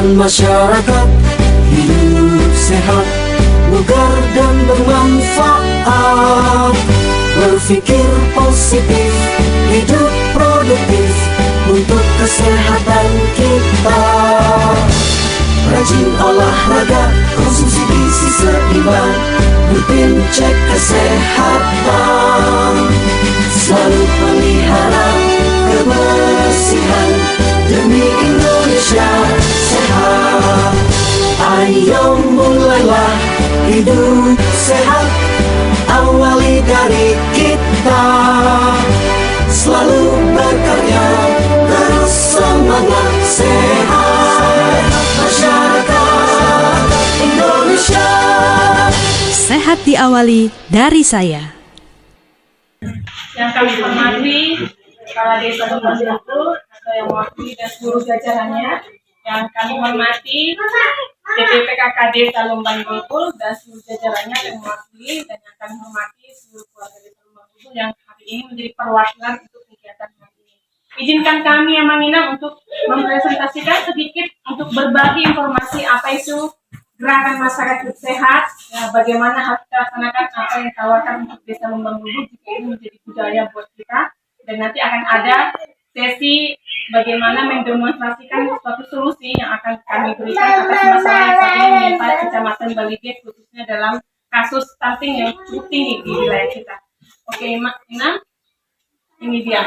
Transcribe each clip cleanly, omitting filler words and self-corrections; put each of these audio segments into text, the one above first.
Gerakan masyarakat hidup sehat, bugar dan bermanfaat. Berpikir positif, hidup produktif untuk kesehatan kita. Rajin olahraga, konsumsi gizi seimbang, rutin cek kesehatan. Selalu pelihara kebersihan demi Indonesia sehat. Ayo mulailah hidup sehat, awali dari kita. Selalu berkarya, terus semangat, sehat masyarakat Indonesia. Sehat diawali dari saya. Yang kami hormati Kepala Desa Lumban Bulbul atau yang mewakili dan seluruh jajarannya, yang kami hormati DPPKK Desa Lumban Bulbul dan seluruh jajarannya yang mewakili, dan yang kami hormati seluruh keluarga Desa Lumban Bulbul yang hari ini menjadi perwakilan untuk kegiatan hari ini. Izinkan kami yang Manginang untuk mempresentasikan sedikit untuk berbagi informasi apa itu gerakan masyarakat hidup sehat, ya, bagaimana harus kita laksanakan apa yang ditawarkan untuk Desa Lumban Bulbul jika ini menjadi budaya buat kita, dan nanti akan ada sesi bagaimana mendemonstrasikan suatu solusi yang akan kami berikan atas masalah yang saat ini menimpa Kecamatan Balige, khususnya dalam kasus stunting yang cukup tinggi di wilayah kita. Oke, Ina, ini dia.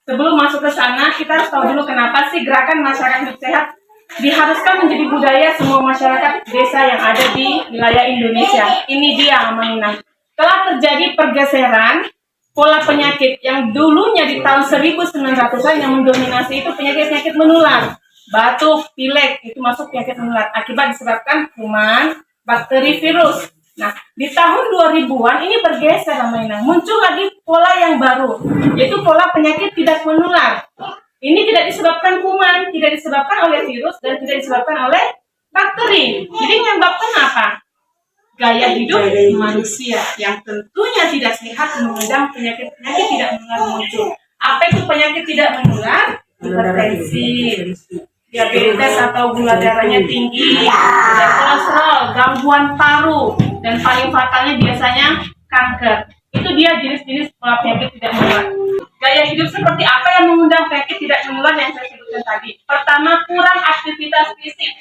Sebelum masuk ke sana, kita harus tahu dulu kenapa sih gerakan masyarakat hidup sehat diharuskan menjadi budaya semua masyarakat desa yang ada di wilayah Indonesia. Ini dia, Ina. Telah terjadi pergeseran pola penyakit yang dulunya di tahun 1900-an yang mendominasi itu penyakit-penyakit menular. Batuk, pilek, itu masuk penyakit menular. Akibat disebabkan kuman, bakteri, virus. Nah, di tahun 2000-an ini bergeser namanya. Muncul lagi pola yang baru, yaitu pola penyakit tidak menular. Ini tidak disebabkan kuman, tidak disebabkan oleh virus, dan tidak disebabkan oleh bakteri. Jadi menyebabkan apa? Gaya hidup manusia yang tentunya tidak sehat mengundang penyakit-penyakit tidak menular muncul. Apa itu penyakit tidak menular? Hipertensi, diabetes atau gula darahnya tinggi, dan kolesterol, gangguan paru, dan paling fatalnya biasanya kanker. Itu dia jenis-jenis pola penyakit tidak menular. Gaya hidup seperti apa yang mengundang penyakit tidak menular yang saya sebutkan tadi? Pertama, kurang aktivitas fisik.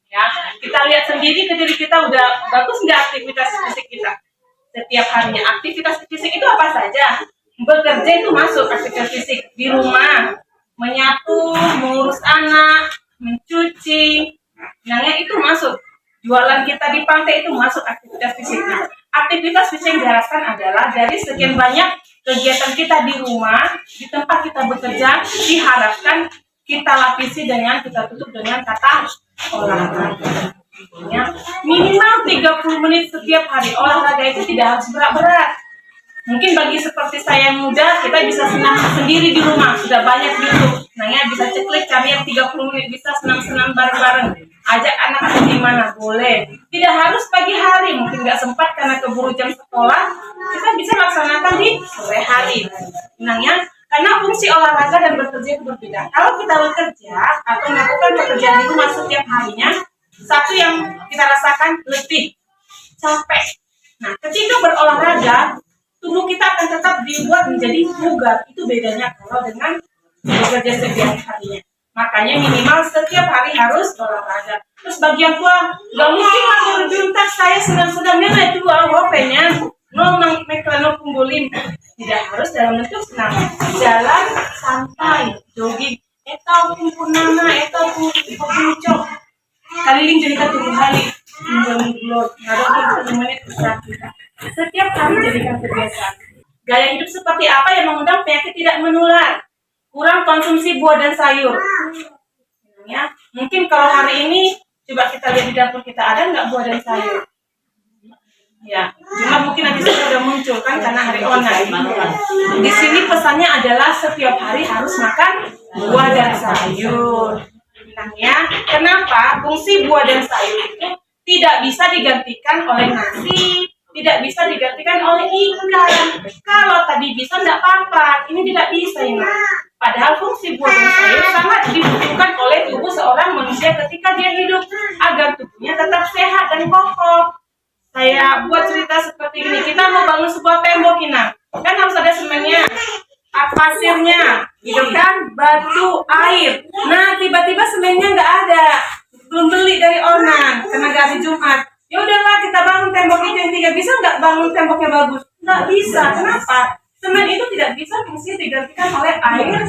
Ya, kita lihat sendiri ke diri kita udah bagus nggak aktivitas fisik kita setiap harinya. Aktivitas fisik itu apa saja? Bekerja itu masuk aktivitas fisik, di rumah, menyapu, mengurus anak, mencuci, nah itu masuk. Jualan kita di pantai itu masuk aktivitas fisik. Nah, aktivitas fisik yang diharapkan adalah dari sekian banyak kegiatan kita di rumah, di tempat kita bekerja, diharapkan kita lapisi dengan, kita tutup dengan kata olahraga. Ya, minimal 30 menit setiap hari. Olahraga itu tidak harus berat-berat. Mungkin bagi seperti saya yang muda, kita bisa senam sendiri di rumah. Sudah banyak YouTube. Nah, ya bisa ceklik cari yang 30 menit, bisa senam-senam bareng-bareng. Ajak anak-anak di mana boleh. Tidak harus pagi hari, mungkin nggak sempat karena keburu jam sekolah. Kita bisa laksanakan di sore hari. Nah, ya, karena fungsi olahraga dan bekerja itu berbeda. Kalau kita bekerja atau melakukan pekerjaan di rumah setiap harinya, satu yang kita rasakan letih, capek. Nah, ketika berolahraga, tubuh kita akan tetap dibuat menjadi bugar. Itu bedanya kalau dengan bekerja setiap harinya. Makanya minimal setiap hari harus olahraga. Terus bagi yang tua, nggak mungkin lah berjuntak saya sedang-sedangnya naik tua, wapenya. No, meklano punggulim. Tidak harus dalam bentuk senam. Jalan santai, jogging. Etau purnama, etau puncok. Kaliling jadi tubuh hari. Menggulot, ngaruh 10 menit usaha kita. Setiap hari jadikan kebiasaan. Gaya hidup seperti apa yang mengundang penyakit tidak menular? Kurang konsumsi buah dan sayur. Ya, mungkin kalau hari ini coba kita lihat di dapur kita ada nggak buah dan sayur? Ya, cuma mungkin nanti sudah muncul kan karena hari online. Di sini pesannya adalah setiap hari harus makan buah dan sayur. Nah, ya, kenapa? Fungsi buah dan sayur itu tidak bisa digantikan oleh nasi, tidak bisa digantikan oleh ikan. Kalau tadi bisa, enggak apa-apa. Ini tidak bisa, ini. Padahal fungsi buah dan sayur sangat dibutuhkan oleh tubuh seorang manusia ketika dia hidup agar tubuhnya tetap sehat dan kokoh. Saya buat cerita seperti ini. Kita mau bangun sebuah tembok, Kina. Kan harus ada semennya, pasirnya, gitu kan, batu, air. Nah, tiba-tiba semennya nggak ada, belum beli dari Onan, karena nggak hari Jumat. Ya udahlah, kita bangun tembok itu yang tiga. Bisa nggak bangun temboknya bagus? Nggak bisa. Kenapa? Semen itu tidak bisa fungsi digantikan oleh air,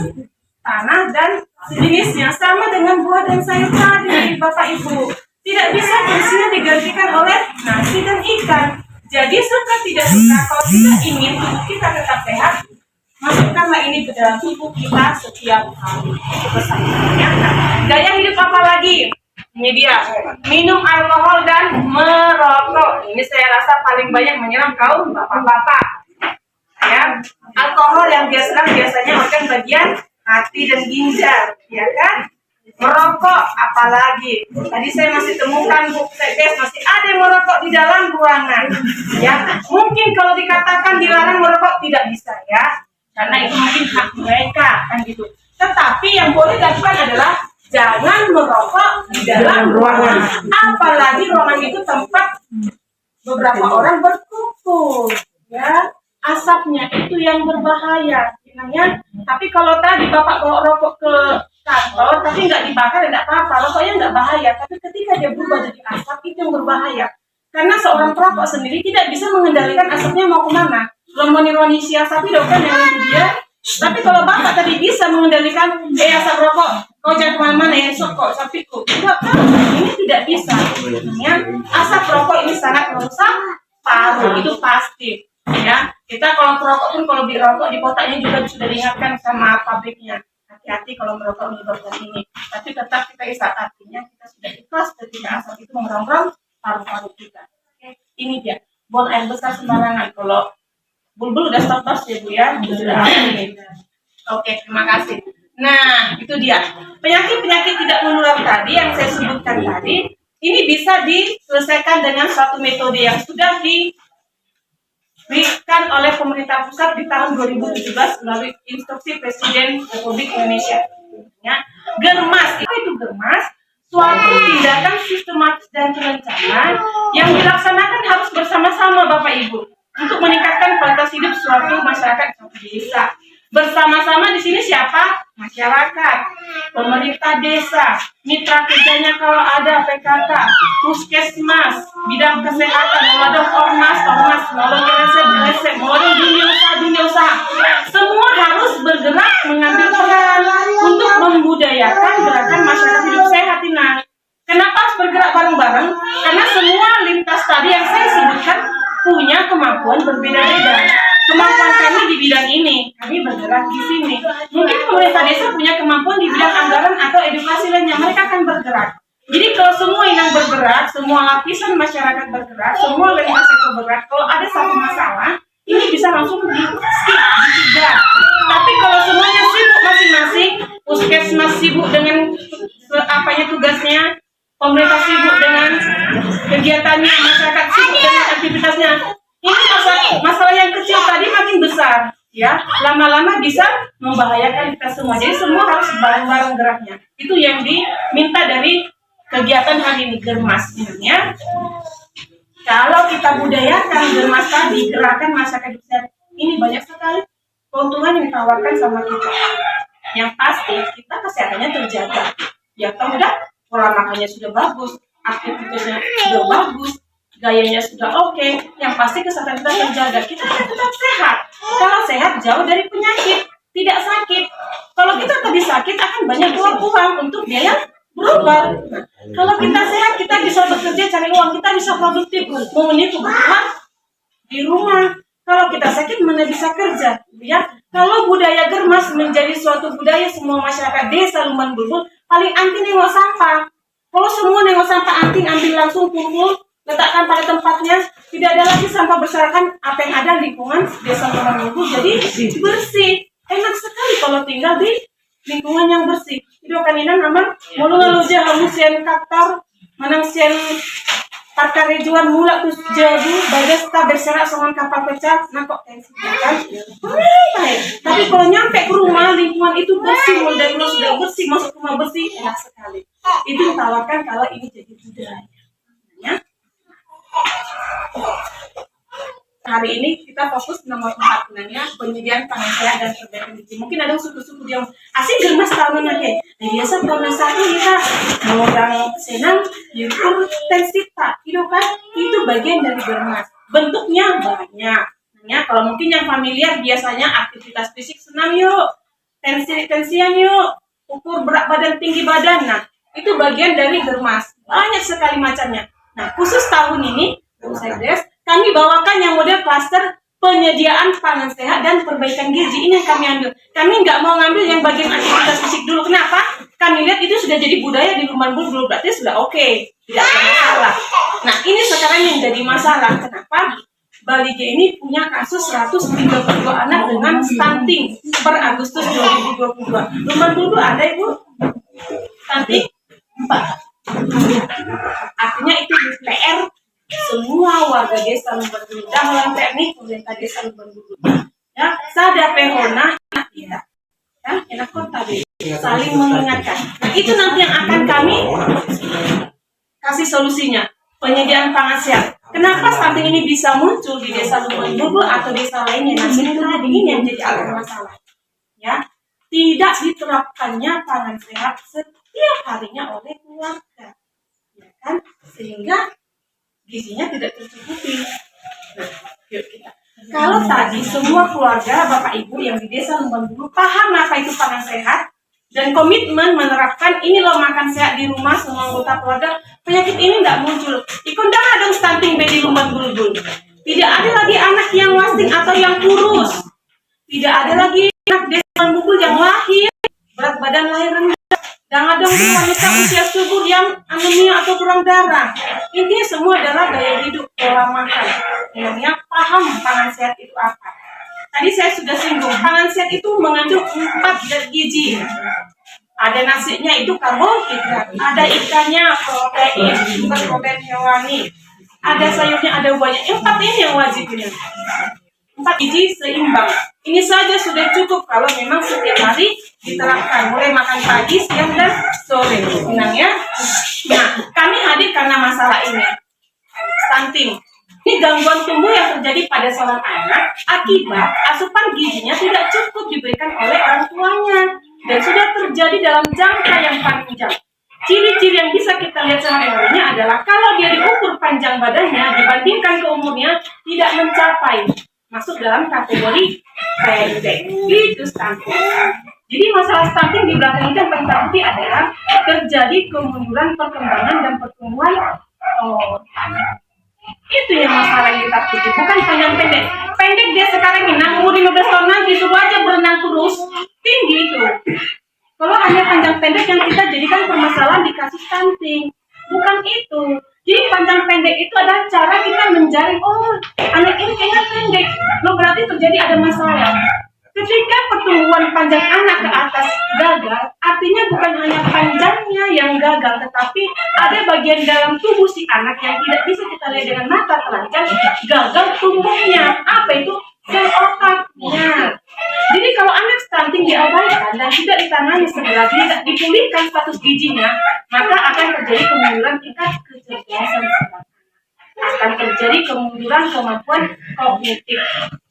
tanah, dan sejenisnya. Sama dengan buah dan sayur tadi, Bapak Ibu. Tidak bisa fungsinya digantikan oleh nasi dan ikan. Jadi suka tidak suka, kalau kita ingin tubuh kita tetap sehat, masukkanlah ini ke dalam tubuh kita setiap hari. Itu pesannya. Gaya hidup apa lagi? Ini dia, minum alkohol dan merokok. Ini saya rasa paling banyak menyerang kaum bapak-bapak. Ya, alkohol yang biasanya organ bagian hati dan ginjal, ya kan? Merokok apalagi. Tadi saya masih temukan Bu Sekdes masih ada yang merokok di dalam ruangan. Ya, mungkin kalau dikatakan dilarang merokok tidak bisa ya, karena itu mungkin hak mereka kan gitu. Tetapi yang boleh dilakukan adalah jangan merokok di dalam ruangan. Apalagi ruangan itu tempat beberapa orang berkumpul, ya. Asapnya itu yang berbahaya, namanya. Tapi kalau tadi Bapak bawa rokok ke kantor, tapi nggak dibakar, tidak apa-apa, rokoknya nggak bahaya. Tapi ketika dia berubah jadi asap, itu yang berbahaya. Karena seorang perokok sendiri tidak bisa mengendalikan asapnya mau kemana. Roni siasati dokter yang itu dia. Tapi kalau Bapak tadi bisa mengendalikan, asap rokok, kau jangan kemana-mana ya, kok sapiku. Enggak kan, ini tidak bisa. Ya, asap rokok ini sangat merusak paru, itu pasti. Ya, kita kalau perokok pun kalau dirokok di kotaknya juga sudah diingatkan sama pabriknya. Hati-hati kalau merokok menyebabkan ini. Tapi tetap kita isap, artinya kita sudah ikhlas ketika asap itu merongrong paru-paru kita. Oke, ini dia. Buang air besar sembarangan. Kalau bulbul udah stop ya Bu ya, sudah ini. Oke, terima kasih. Nah, itu dia. Penyakit-penyakit tidak menular tadi yang saya sebutkan tadi, ini bisa diselesaikan dengan suatu metode yang sudah diberikan oleh pemerintah pusat di tahun 2017 melalui instruksi Presiden Republik Indonesia. Ya, germas, apa itu germas? Suatu tindakan sistematis dan terencana yang dilaksanakan harus bersama-sama Bapak Ibu untuk meningkatkan kualitas hidup suatu masyarakat suatu desa. Bersama-sama di sini siapa? Masyarakat, pemerintah desa, mitra kerjanya kalau ada PKK, puskesmas, bidang kesehatan, melalui ormas, melalui LSM, melalui dunia usaha. Semua harus bergerak mengambil peran untuk membudayakan gerakan masyarakat hidup sehat ini. Kenapa harus bergerak bareng-bareng? Karena semua lintas tadi yang saya sebutkan punya kemampuan berbeda-beda. Kemampuan kami di bidang ini, kami bergerak di sini. Mungkin pemerintah desa punya kemampuan di bidang anggaran atau edukasi lainnya, mereka akan bergerak. Jadi kalau semua yang bergerak, semua lapisan masyarakat bergerak, semua lintas sektor bergerak, kalau ada satu masalah, ini bisa langsung di-skip, dicegah. Tapi kalau semuanya sibuk masing-masing, puskesmas sibuk dengan tugasnya, pemerintah sibuk dengan kegiatannya, masyarakat sibuk dengan aktivitasnya. Ini masalah yang kecil tadi makin besar, ya. Lama-lama bisa membahayakan kita semua. Jadi semua harus bareng-bareng geraknya. Itu yang diminta dari kegiatan hari ini, germas. Ya. Kalau kita budayakan germas tadi, gerakan masyarakat desa, ini banyak sekali keuntungan yang ditawarkan sama kita. Yang pasti kita kesehatannya terjaga. Ya, kalau udah pola makannya sudah bagus, aktivitasnya sudah bagus, gayanya sudah oke, yang pasti kesehatan kita terjaga. Kita akan tetap sehat. Kalau sehat jauh dari penyakit, tidak sakit. Kalau kita tadi sakit akan banyak keluar uang untuk biaya berobat. Nah, kalau kita sehat, kita bisa bekerja cari uang, kita bisa produktif, memenuhi kebutuhan di rumah. Kalau kita sakit mana bisa kerja, ya? Kalau budaya germas menjadi suatu budaya semua masyarakat desa Lumban Bulbul, paling anti nengok sampah. Kalau semua nengok sampah anti ambil langsung pukul, letakkan pada tempatnya, tidak ada lagi sampah berserakan. Apa yang ada lingkungan desa Lumban Bulbul jadi bersih. Enak sekali kalau tinggal di lingkungan yang bersih. Itu kanina naman mulu lalu aja halusian kaktar, manang sian Parkarejuan mula tu jadi bagasta berserak songan kapal pecah, nah kok tensi kan? Baik. Tapi kalau nyampe ke rumah lingkungan itu bersih, dari luar sudah bersih, masuk rumah bersih, enak sekali. Itu tawarkan kalau ini jadi budaya. Ya. Hari ini kita fokus nomor 4 penyediaan pangan sehat dan perbaikan gizi. Mungkin ada suku-suku yang asing gemas tahunan aja. Nah biasa tahun satu kita mau orang senang, yaitu tensita, itu kan itu bagian dari germas. Bentuknya banyak. Ya, kalau mungkin yang familiar biasanya aktivitas fisik senam yuk, tensian yuk, ukur berat badan tinggi badan. Nah itu bagian dari germas. Banyak sekali macamnya. Nah khusus tahun ini, kami bawakan yang model klaster penyediaan pangan sehat dan perbaikan gizi. Ini yang kami ambil. Kami nggak mau ngambil yang bagian aktivitas fisik dulu. Kenapa? Kami lihat itu sudah jadi budaya di Lumban Bulbul. Berarti sudah oke. Tidak ada masalah. Nah ini sekarang yang jadi masalah. Kenapa? Bali G ini punya kasus 132 anak dengan stunting per Agustus 2022. Lumban Bulbul ada Ibu? Stunting 4. Artinya itu PR semua warga desa Lumban Bulbul dalam teknik pemerintah desa Lumban Bulbul. Ya, sada perona kita. Ya, enak kota deh. Saling mengingatkan. Nah, itu nanti yang akan kami kasih solusinya. Penyediaan pangan sehat. Kenapa stunting ini bisa muncul di desa Lumban Bulbul atau desa lainnya? Nah, ini yang jadi akar masalah. Ya, tidak diterapkannya pangan sehat setiap harinya oleh keluarga. Ya kan? Sehingga gizinya tidak tercukupi. Nah, yuk kita. Kalau tadi semua keluarga Bapak Ibu yang di desa Lumban Bulbul paham apa itu pangan sehat dan komitmen menerapkan ini loh makan sehat di rumah semua anggota keluarga, penyakit ini tidak muncul. Ikundang ada stunting di Lumban Bulbul. Tidak ada lagi anak yang wasting atau yang kurus. Tidak ada lagi anak desa Lumban Bulbul yang lahir berat badan lahir rendah. Dan ada wanita usia subur yang anemia atau kurang darah. Intinya semua adalah gaya hidup, pola makan. Yang paham pangan sehat itu apa. Tadi saya sudah singgung, pangan sehat itu mengandung 4 zat gizi. Ada nasinya itu karbohidrat, ada ikannya protein, sumber protein hewani. Ada sayurnya, ada buahnya. 4 ini yang wajib ini. 4 gizi seimbang. Ini saja sudah cukup kalau memang setiap hari diterapkan, mulai makan pagi, siang, dan sore. Senang ya? Nah, kami hadir karena masalah ini. Stunting. Ini gangguan tumbuh yang terjadi pada seorang anak akibat asupan gizinya tidak cukup diberikan oleh orang tuanya dan sudah terjadi dalam jangka yang panjang. Ciri-ciri yang bisa kita lihat sehari-harinya adalah kalau dia diukur panjang badannya dibandingkan ke umurnya tidak mencapai masuk dalam kategori pendek. Itu stunting. Jadi masalah stunting di belakang itu yang paling penting adalah terjadi kemunduran perkembangan dan pertumbuhan anak. Itu yang masalah yang kita tuju, bukan panjang pendek. Pendek dia sekarang ini, umur 15 tahun nanti suruh aja berenang terus, tinggi itu. Kalau hanya panjang pendek yang kita jadikan permasalahan di kasus stunting, bukan itu. Jadi panjang pendek itu adalah cara kita menjaring, oh anak ini kayaknya pendek, lo berarti terjadi ada masalah. Ketika pertumbuhan panjang anak ke atas gagal, artinya bukan hanya panjangnya yang gagal, tetapi ada bagian dalam tubuh si anak yang tidak bisa kita lihat dengan mata telanjang, gagal tumbuhnya. Apa itu? Sel otaknya. Jadi kalau anak stunting diabaikan dan tidak ditangani segera, tidak dipulihkan status gizinya, maka akan terjadi kemunduran tingkat kecerdasan anak. Akan terjadi kemunduran kemampuan kognitif.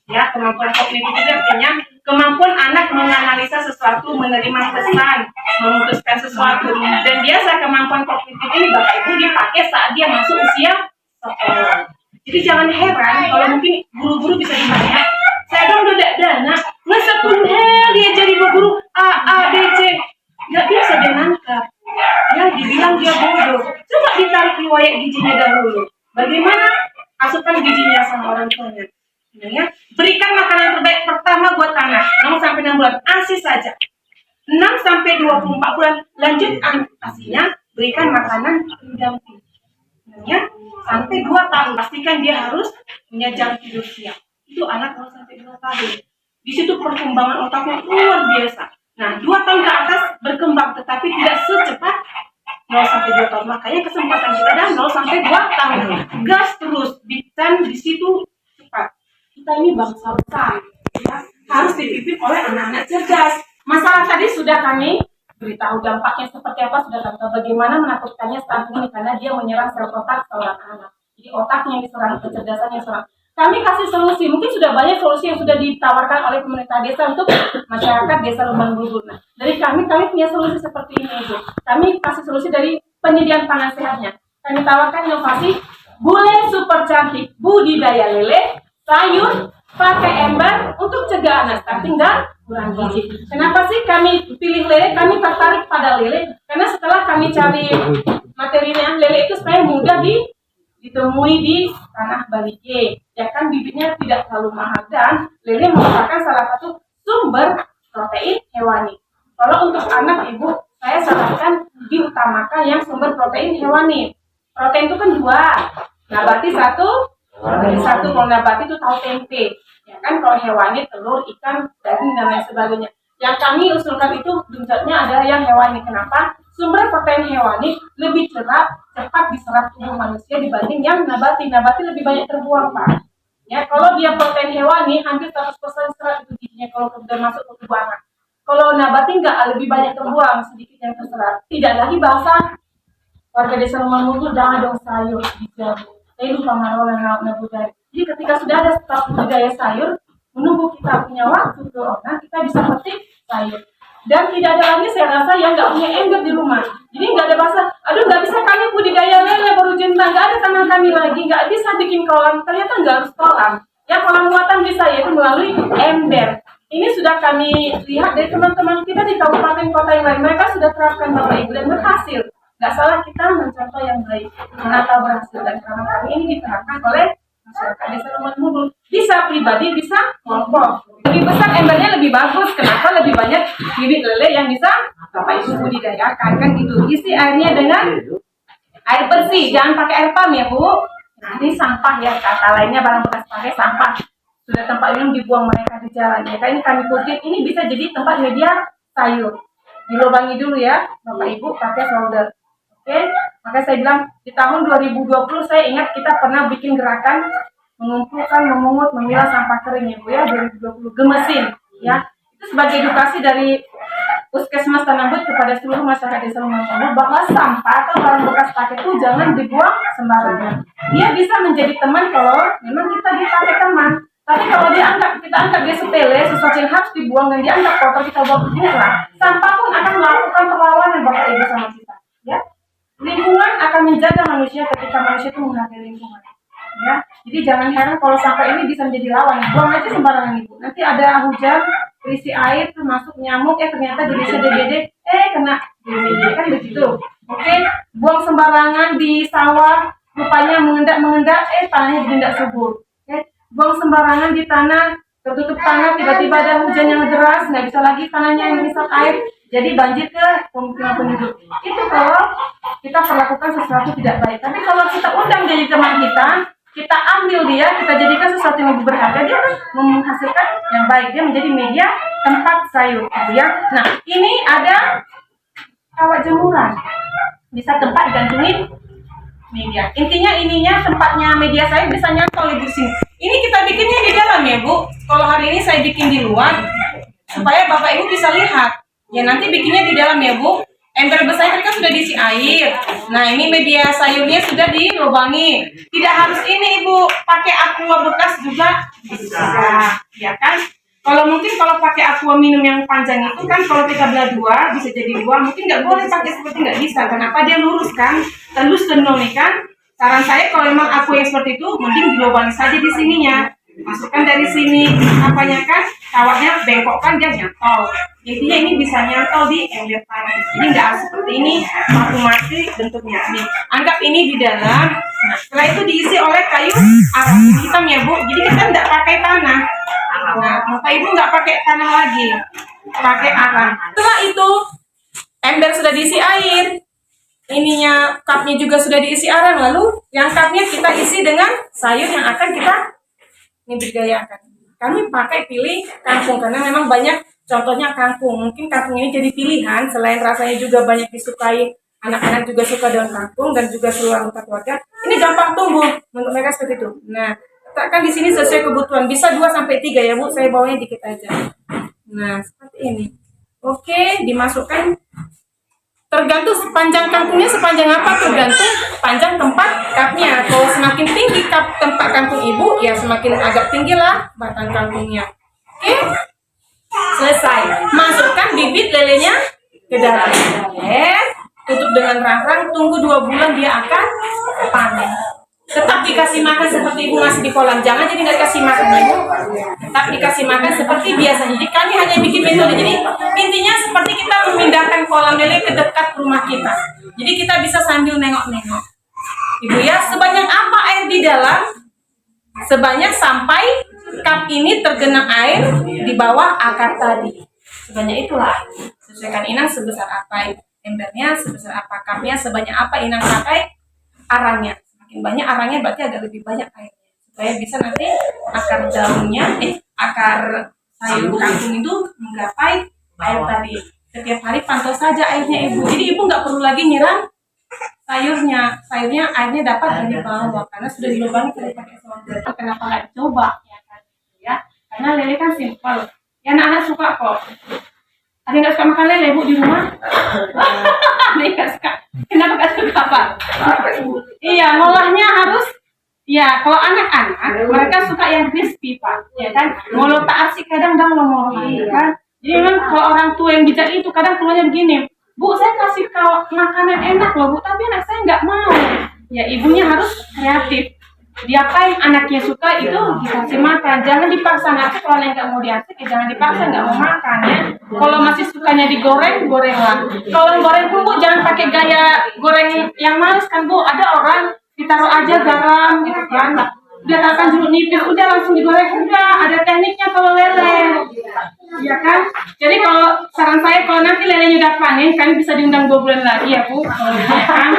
Ya, kemampuan kognitif itu artinya kemampuan anak menganalisa sesuatu, menerima pesan, memutuskan sesuatu. Dan biasa kemampuan kognitif ini Bapak Ibu dipakai saat dia masuk usia sekolah. Jadi jangan heran kalau mungkin guru-guru bisa ditanya, saya dong udah dana, masa pun dia jadi guru A, B, C, nggak bisa dia nangkap. Ya, dibilang dia bodoh. Coba ditarik riwayat gizinya dahulu. Bagaimana asupan gizinya sama orang tuanya? Ya, berikan makanan terbaik pertama buat anak 0 sampai 6 bulan, ASI saja. 6 sampai 24 bulan lanjut ASInya, berikan makanan pendamping. Ya, sampai 2 tahun pastikan dia harus punya jam tidur siang. Itu anak 0 sampai 2 tahun. Di situ perkembangan otaknya luar biasa. Nah, 2 tahun ke atas berkembang tetapi tidak secepat 0 sampai 2 tahun. Makanya kesempatan kita adalah 0 sampai 2 tahun. Gas terus, dan di situ cepat. Kita ini bangsa besar, ya, harus dipimpin oleh anak-anak cerdas. Masalah tadi sudah kami beritahu dampaknya seperti apa, sudah kami tahu bagaimana menakutkannya stunting ini karena dia menyerang sel otak seorang anak. Jadi otaknya yang diserang, kecerdasannya yang diserang. Kami kasih solusi, mungkin sudah banyak solusi yang sudah ditawarkan oleh pemerintah desa untuk masyarakat desa Lubang Bulbul. Nah, dari kami punya solusi seperti ini, Ibu. Kami kasih solusi dari penyediaan pangan sehatnya. Kami tawarkan inovasi bule super cantik, budidaya lele, sayur, pakai ember untuk cegah anak stunting dan kurang gizi. Kenapa sih kami pilih lele? Kami tertarik pada lele karena setelah kami cari materinya, lele itu sebenarnya mudah ditemui di tanah Balige. Ya kan, bibitnya tidak terlalu mahal dan lele merupakan salah satu sumber protein hewani. Kalau untuk anak, Ibu, saya sarankan diutamakan yang sumber protein hewani. Protein itu kan 2, nabati 1, hewani 1. Kalau nabati itu tahu tempe, ya kan. Kalau hewani telur, ikan, daging dan lain sebagainya. Yang kami usulkan itu genjotnya adalah yang hewani. Kenapa? Sumber protein hewani lebih cepat diserap tubuh manusia dibanding yang nabati. Nabati lebih banyak terbuang, Pak. Ya, kalau dia protein hewani hampir 100% serat itu gizinya kalau sudah masuk ke tubuh anak. Kalau nabati enggak, lebih banyak terbuang, sedikit yang terserap. Tidak lagi bahasa warga desa Lubang Bulbul, jangan dong sayur dijamu. Saya lupa marolan nabudari. Jadi ketika sudah ada stok budidaya sayur, menunggu kita punya waktu ke orang, kita bisa petik sayur. Dan tidak ada lagi saya rasa yang nggak punya ember di rumah. Jadi nggak ada bahasa, aduh nggak bisa kami budidaya lele baru jenang, nggak ada tanah kami lagi, nggak bisa bikin kolam. Ternyata nggak harus kolam. Ya, kolam buatan bisa, yaitu melalui ember. Ini sudah kami lihat dari teman-teman kita di kabupaten kota yang lain. Mereka sudah terapkan Bapak Ibu dan berhasil. Nggak salah kita mencontoh yang baik. Kenapa berhasil? Dan karena kami ini diterapkan oleh masyarakat desa Lubang Bulbul. Bisa pribadi, bisa kelompok. Lebih besar embernya lebih bagus. Kenapa? Lebih banyak bibit lele yang bisa Bapak Ibu budidayakan, kan gitu. Isi airnya dengan air bersih, jangan pakai air pam ya, Bu. Nah, ini sampah ya, kata lainnya barang bekas pakai sampah. Sudah tempat minum dibuang mereka di jalan. Ya, ini kami kutip, ini bisa jadi tempat media sayur. Dilubangi dulu ya, Bapak Ibu pakai solder. Oke, maka saya bilang di tahun 2020 saya ingat kita pernah bikin gerakan mengumpulkan, memungut, memilah sampah kering ya, Bu ya, 2020 gemesin ya. Itu sebagai edukasi dari Puskesmas Tanambut kepada seluruh masyarakat desa Lubang Bulbul bahwa sampah atau barang bekas pakai itu jangan dibuang sembarangan. Dia bisa menjadi teman kalau memang kita dipakai teman. Tapi kalau kita anggap dia sepele, sesuatu yang harus dibuang dan dianggap kotor, kita buang begini lah. Sampah pun akan melakukan perlawanan Bapak Ibu sama kita. Ya, lingkungan akan menjaga manusia ketika manusia itu menghargai lingkungan. Ya, jadi jangan heran kalau sampah ini bisa menjadi lawan. Buang aja sembarangan Ibu. Nanti ada hujan, berisi air, termasuk nyamuk, ternyata jenisnya DBD, kena DBD, kan begitu. Oke, buang sembarangan di sawah, rupanya mengendak, tanahnya mengendak subur. Oke, buang sembarangan di tanah, tertutup tanah, tiba-tiba ada hujan yang deras, nggak bisa lagi tanahnya yang menyesap air, jadi banjir ke pemukiman penduduk. Itu kalau kita perlakukan sesuatu tidak baik. Tapi kalau kita undang jadi teman kita ambil dia, kita jadikan sesuatu yang lebih berharga, dia akan menghasilkan yang baik. Dia menjadi media tempat sayur, gitu ya. Nah, ini ada kawat jemuran, bisa tempat digantungin media. Intinya ininya tempatnya media sayur bisa nyantol di sini. Ini kita bikinnya di dalam ya, Bu. Kalau hari ini saya bikin di luar supaya Bapak Ibu bisa lihat. Ya nanti bikinnya di dalam ya, Bu. Ember besar kan sudah diisi air. Nah, ini media sayurnya sudah dilubangi. Tidak harus ini, Ibu. Pakai aqua bekas juga bisa. Ya kan? Kalau pakai aqua minum yang panjang itu kan kalau kita belah 2 bisa jadi 2. Mungkin nggak boleh pakai seperti nggak bisa. Kenapa? Dia lurus kan? Telus tenung nih kan? Saran saya kalau memang aqua yang seperti itu, mending dilubangi saja di sininya. Masukkan dari sini, apanya kan? Kawatnya bengkokkan dia nyantol. Intinya ini bisa nyantol di ember tanah. Ini nggak harus seperti ini, mati bentuknya. Nih, anggap ini di dalam. Nah, setelah itu diisi oleh kayu arang hitam ya, Bu. Jadi kita nggak pakai tanah. Nah, Bapak Ibu nggak pakai tanah lagi, pakai arang. Setelah itu, ember sudah diisi air. Ininya cupnya juga sudah diisi arang. Lalu yang cupnya kita isi dengan sayur yang akan kita budidayakan. Kami pilih kangkung karena memang banyak contohnya kangkung. Mungkin kangkung ini jadi pilihan selain rasanya juga banyak disukai anak-anak juga suka daun kangkung dan juga seluruh anggota keluarga, ini gampang tumbuh menurut mereka seperti itu. Nah, letakkan di sini sesuai kebutuhan. Bisa 2 sampai 3 ya, Bu. Saya bawanya dikit aja. Nah, seperti ini. Oke, dimasukkan. Tergantung panjang kangkungnya sepanjang apa, tergantung panjang tempat cupnya. Kalau semakin tinggi cup tempat kangkung ibu, ya semakin agak tinggi lah batang kangkungnya. Oke, selesai. Masukkan bibit lelenya ke dalam. Tutup dengan rang-rang, tunggu 2 bulan dia akan panen. Tetap dikasih makan seperti ibu ngasih di kolam. Jangan jadi nggak dikasih makan ibu. Tetap dikasih makan seperti biasa. Jadi kami hanya bikin metode. Jadi intinya seperti kita memindahkan kolam lele ke dekat rumah kita. Jadi kita bisa sambil nengok-nengok. Ibu ya, sebanyak apa air di dalam? Sebanyak sampai cup ini tergenang air di bawah akar tadi. Sebanyak itulah. Sesuaikan inang sebesar apa embernya, sebesar apa cupnya, sebanyak apa inang pakai arangnya. Semakin banyak arangnya berarti agak lebih banyak airnya supaya bisa nanti akar daunnya akar sayur kangkung itu menggapai air tadi. Setiap hari pantau saja airnya ibu, jadi ibu nggak perlu lagi nyiram sayurnya airnya dapat dari bawah karena sudah dilubangi pakai solder. Kenapa nggak dicoba ya kan? Ya karena lele kan simpel ya, anak-anak suka kok. Ada yang nggak suka makan lele bu di rumah? Ada yang nggak suka. Kenapa nggak suka Pak? Iya, ngolahnya harus. Ya, kalau anak-anak mereka suka yang crispy Pak. Ya kan? Ngoloh tak asik kadang ngoloh kan. Jadi memang kalau orang tua yang bijak itu kadang keluarnya begini. Bu, saya kasih kau makanan enak loh Bu, tapi anak saya nggak mau. Ya, ibunya harus kreatif. Diapain anaknya suka itu dikasih makan, jangan dipaksa. Nanti kalau yang nggak mau diasik ya jangan dipaksa, nggak mau makan ya. Kalau masih sukanya digoreng, gorenglah. Kalau goreng pun Bu jangan pakai gaya goreng yang males kan Bu. Ada orang ditaruh aja garam gitu kan, udah taruhkan jeruk nipis, udah langsung digoreng, udah ada tekniknya kalau lele, ya kan. Jadi kalau saran saya kalau nanti lelenya udah panen, kami bisa diundang 2 bulan lagi ya Bu. Ya kan?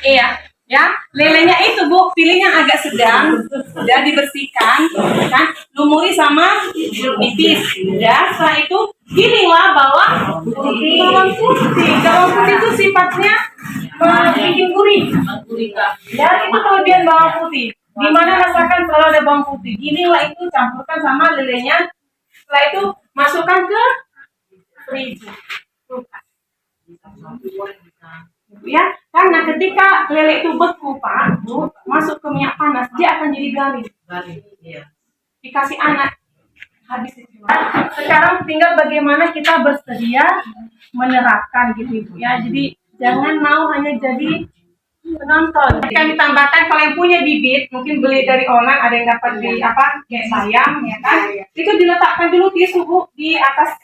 Iya. Ya, lelenya itu Bu, pilih yang agak sedang, udah dibersihkan, kan, lumuri sama jeruk nipis. Ya, setelah itu pilihlah bawang putih. Bawang putih itu sifatnya bikin gurih. Ya, itu kelebihan bawang putih. Di mana rasakan selalu ada bawang putih. Ginilah itu campurkan sama lelenya. Setelah itu masukkan ke fridge. Ya, karena ketika lele itu beku Pak, Bu, masuk ke minyak panas, dia akan jadi garing. Dikasih anak, habis itu. Sekarang tinggal bagaimana kita bersedia menerapkan gitu Ibu ya. Jadi jangan mau hanya jadi penonton. Kami tambahkan kalau yang punya bibit, mungkin beli dari online, ada yang dapat di kayak sayam ya kan. Itu diletakkan dulu tisu Bu di atas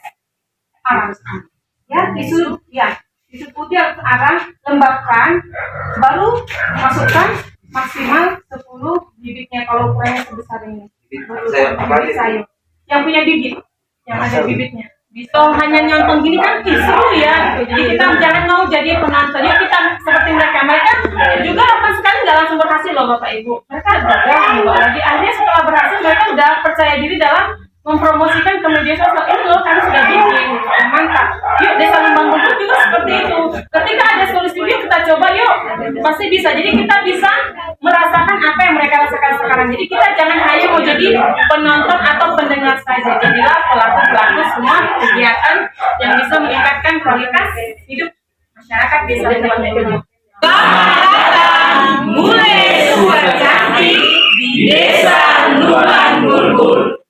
arang. Ya, tisu ya. Tisu putih harus arang, lembabkan, baru masukkan maksimal 10 bibitnya kalau ukurannya sebesar ini. Bibit sayur. Yang punya bibit, yang ada bibitnya. Bisa hanya nyonton gini kan seru ya. Gitu. Jadi kita jangan mau jadi penonton. Yuk kita seperti mereka juga apa sekali nggak langsung berhasil loh Bapak Ibu. Mereka gagal lagi. Akhirnya setelah berhasil mereka udah percaya diri dalam mempromosikan ke media sosial. Ini loh kami sudah bikin, mantap. Yuk Desa Lembang Bulbul juga seperti itu. Ketika ada solusi yuk kita coba yuk, pasti bisa. Jadi kita bisa merasakan apa yang mereka rasakan sekarang. Jadi kita jangan hanya mau jadi penonton atau pendengar saja. Jadilah pelaku-pelaku semua kegiatan yang bisa meningkatkan kualitas hidup masyarakat Desa Lembang Bulbul. Selamat datang, mulai suara cantik di Desa Lembang Bulbul.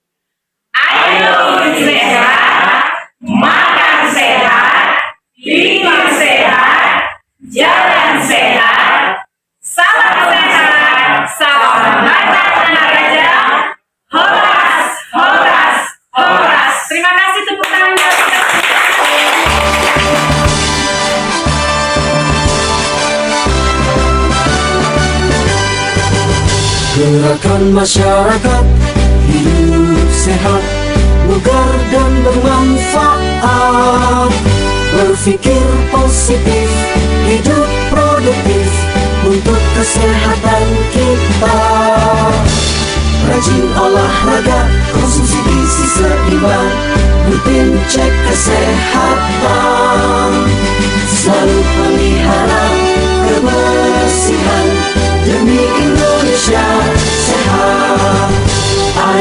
Ayo sehat, makan sehat, tinggal sehat, jalan sehat, salam sehat, salam batang anak raja, horas, horas, horas. Terima kasih tepuk tangannya. Gerakan masyarakat hidup sehat, bugar dan bermanfaat. Berpikir positif, hidup produktif untuk kesehatan kita. Rajin olahraga, konsumsi gizi seimbang, rutin cek kesehatan. selalu pelihara kebersihan demi Indonesia sehat.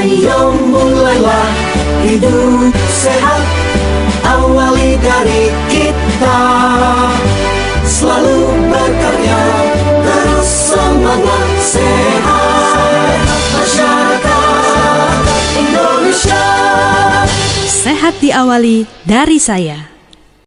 Ayo mulailah hidup sehat, awali dari kita. Selalu berkarya, terus semangat, sehat masyarakat Indonesia. Sehat diawali dari saya.